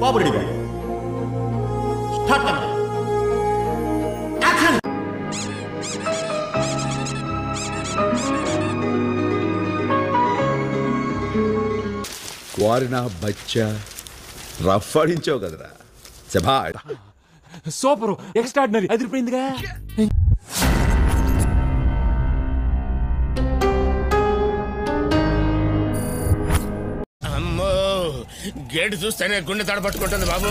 బాబు ready start action. వారినా బచ్చా rough ఆడించావు కదరా. సభా super extraordinary అదిరిపోయిందిగా. అమ్మో గేట్ చూస్తేనే గుండె తడపట్టుకుంటుంది బాబు.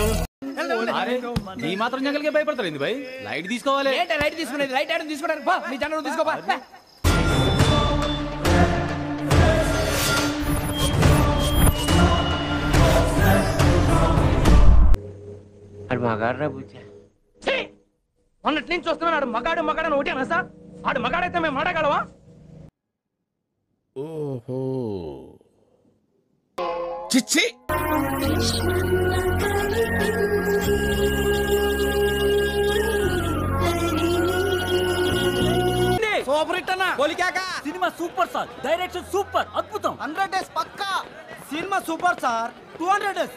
ఈ మాత్రం జంగల్కే భయపడతారు భయ్. లైట్ తీసుకోవాలి. లైట్ తీసుకునేది లైట్ ఆడని తీసుకుంటారు. మీ జంగల్ తీసుకోపా. మొన్నటి నుంచి చూస్తున్నాడు. ఆడు మగాడు మగాడని ఒకటేనా సార్? ఆడు మగాడైతే మేము మాడగలవా? ఓహో చిచ్చి సూపర్ హిట్ అన్న. Cinema super sir. Direction super అద్భుతం. 100 డేస్ పక్కా. Cinema super sir. 200 days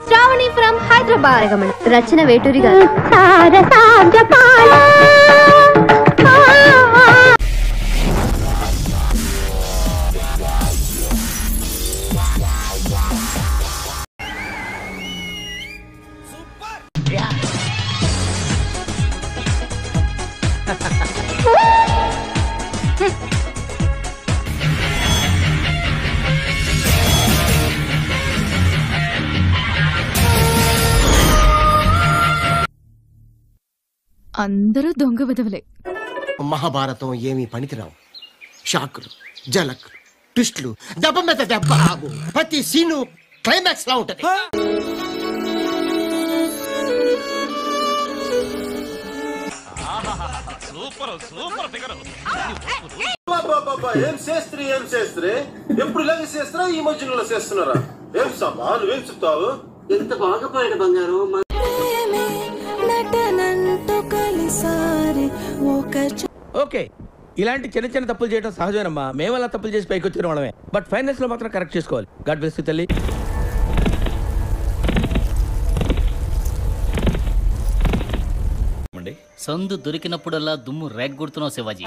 Sravani from Hyderabad. Rachana Veturi garu. అందరూ దొంగ విధవలే. మహాభారతం ఏమీ పనికిరావు. షాకులు, జలకులు, ట్విస్టులు, దెబ్బ మీద దెబ్బ. ప్రతి సీను క్లైమాక్స్ లా ఉంటది. ఏం చేస్త్రీ ఎప్పుడు ఇలాగే చేస్తారా? ఈ మధ్యలో చేస్తున్నారా? ఏం సభా నువ్వేం చెప్తావు? ఎంత బాగా పోయిన బంగారం. ఓకే, ఇలాంటి చిన్న చిన్న తప్పులు చేయడం సహజమేనమ్మా. మేము అలా తప్పులు చేసి పైకి వచ్చిన వాళ్ళమే. బట్ ఫైనల్స్ లో మాత్రం కరెక్ట్ చేసుకోవాలి. గాడ్ బ్లెస్ యు తల్లి. సందు దొరికినప్పుడల్లా దుమ్ము రేగ్గొడుతున్నావు శివాజీ.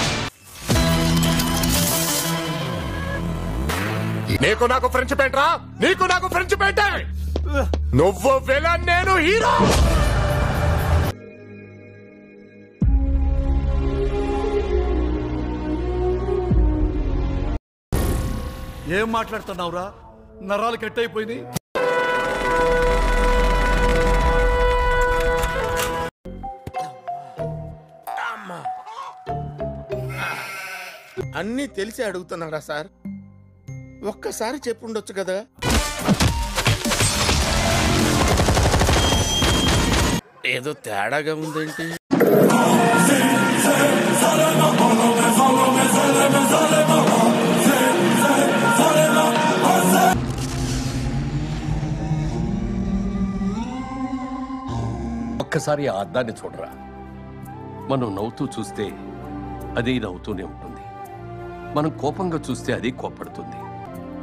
నీకు నాకు ఫ్రెండ్షిప్ ఏంట్రా? నీకు నాకు ఫ్రెండ్షిప్ ఏంటే? నువ్వు విలన్, నేను హీరో. ఏం మాట్లాడుతున్నావురా? నరాలు కట్ అయిపోయింది. అన్నీ తెలిసి అడుగుతున్నారా సార్? ఒక్కసారి చెప్పుండొచ్చు కదా. ఏదో తేడాగా ఉందేంటి? ఒక్కసారి ఆ అద్దాన్ని చూడరా. మనం నవ్వుతూ చూస్తే అది నవ్వుతూనే ఉంటుంది. మనం కోపంగా చూస్తే అది కోపడుతుంది.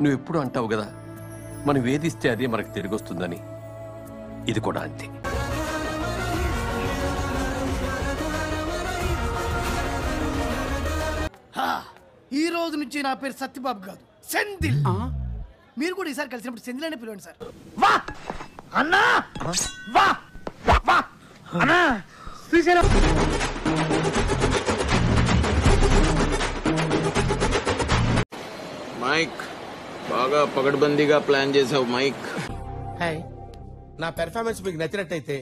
నువ్వు ఎప్పుడు అంటావు కదా, మనం వేధిస్తే అదే మనకు తిరిగి వస్తుందని. ఇది కూడా అంతే. ఈ రోజు నుంచి నా పేరు సత్యబాబు కాదు, సెంధిల్. మీరు కూడా ఈసారి కలిసినప్పుడు సెంధిల్ అనే పిలవండి సార్. వా అన్నా, వా వా అన్నా. శ్రీశైలం మైక్ బాగా పగడ్బందీగా ప్లాన్ చేసావు మైక్. హాయ్, నా పెర్ఫార్మెన్స్ మీకు నచ్చినట్టయితే